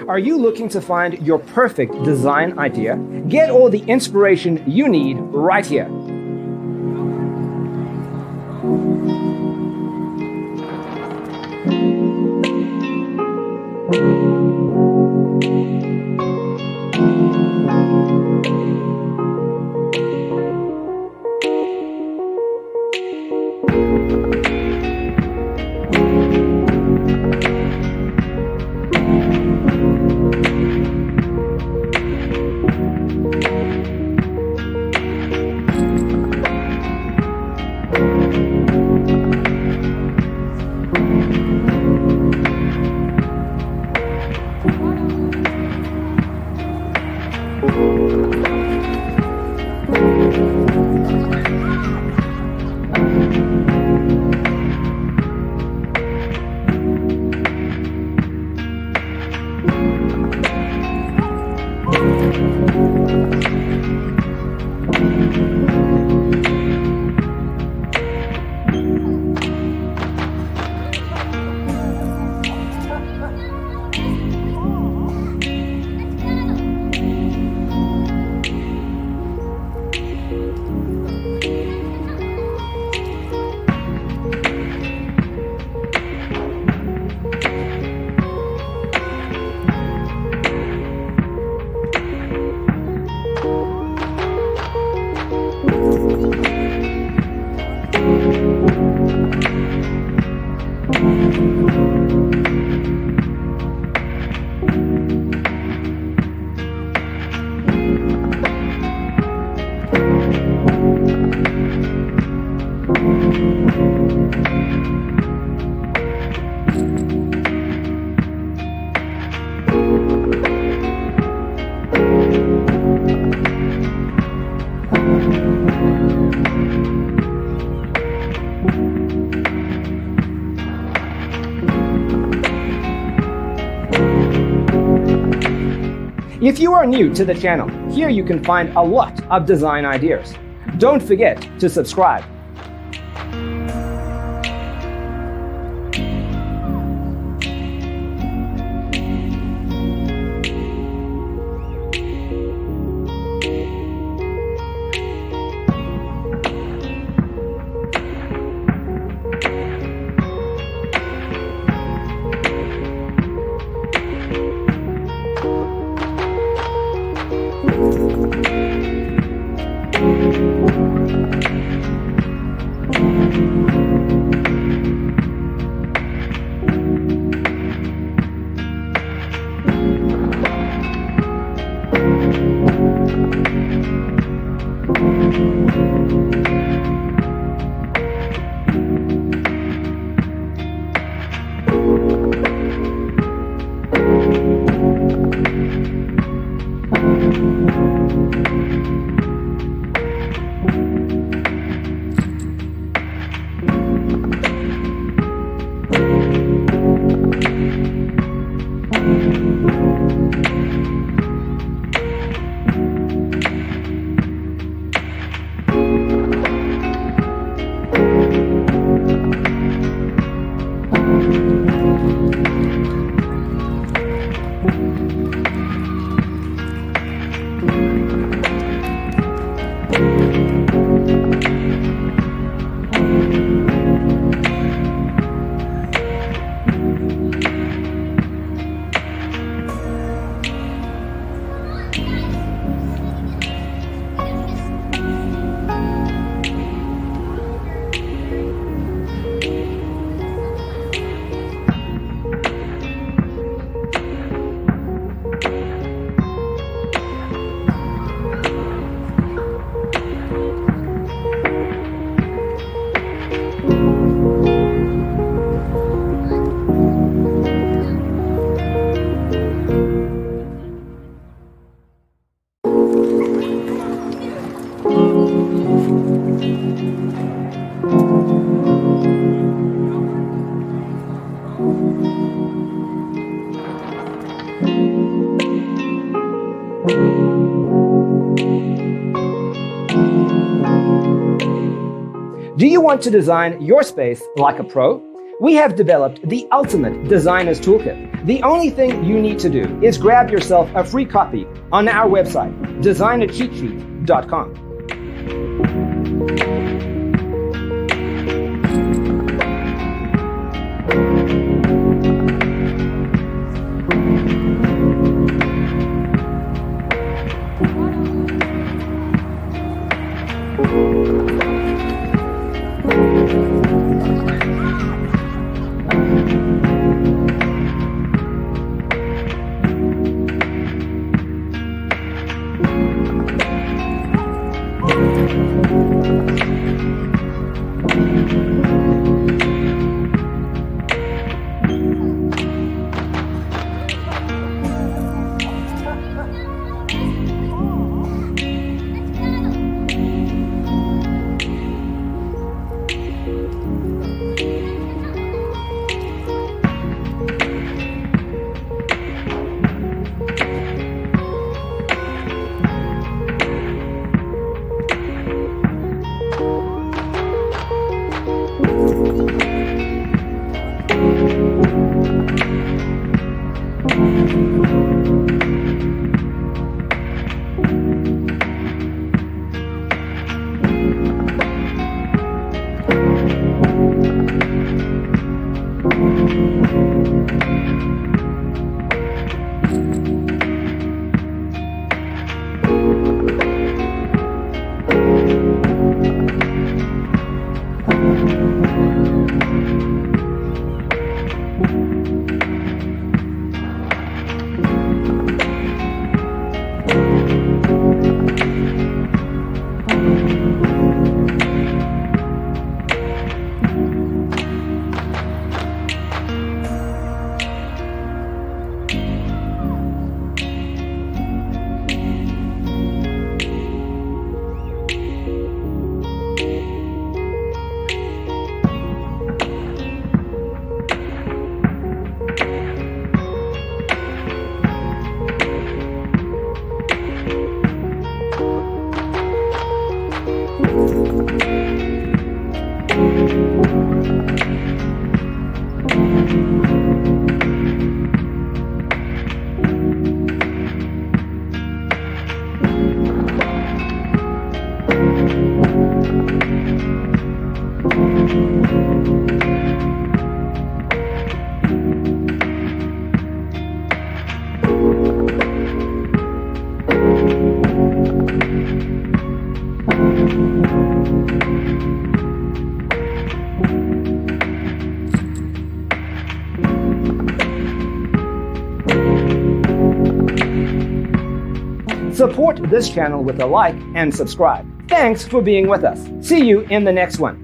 Are you looking to find your perfect design idea? Get all the inspiration you need right here. If you are new to the channel, here you can find a lot of design ideas. Don't forget to subscribe. Do you want to design your space like a pro? We have developed the ultimate designer's toolkit. The only thing you need to do is grab yourself a free copy on our website, designercheatsheet.com. Support this channel with a like and subscribe. Thanks for being with us. See you in the next one.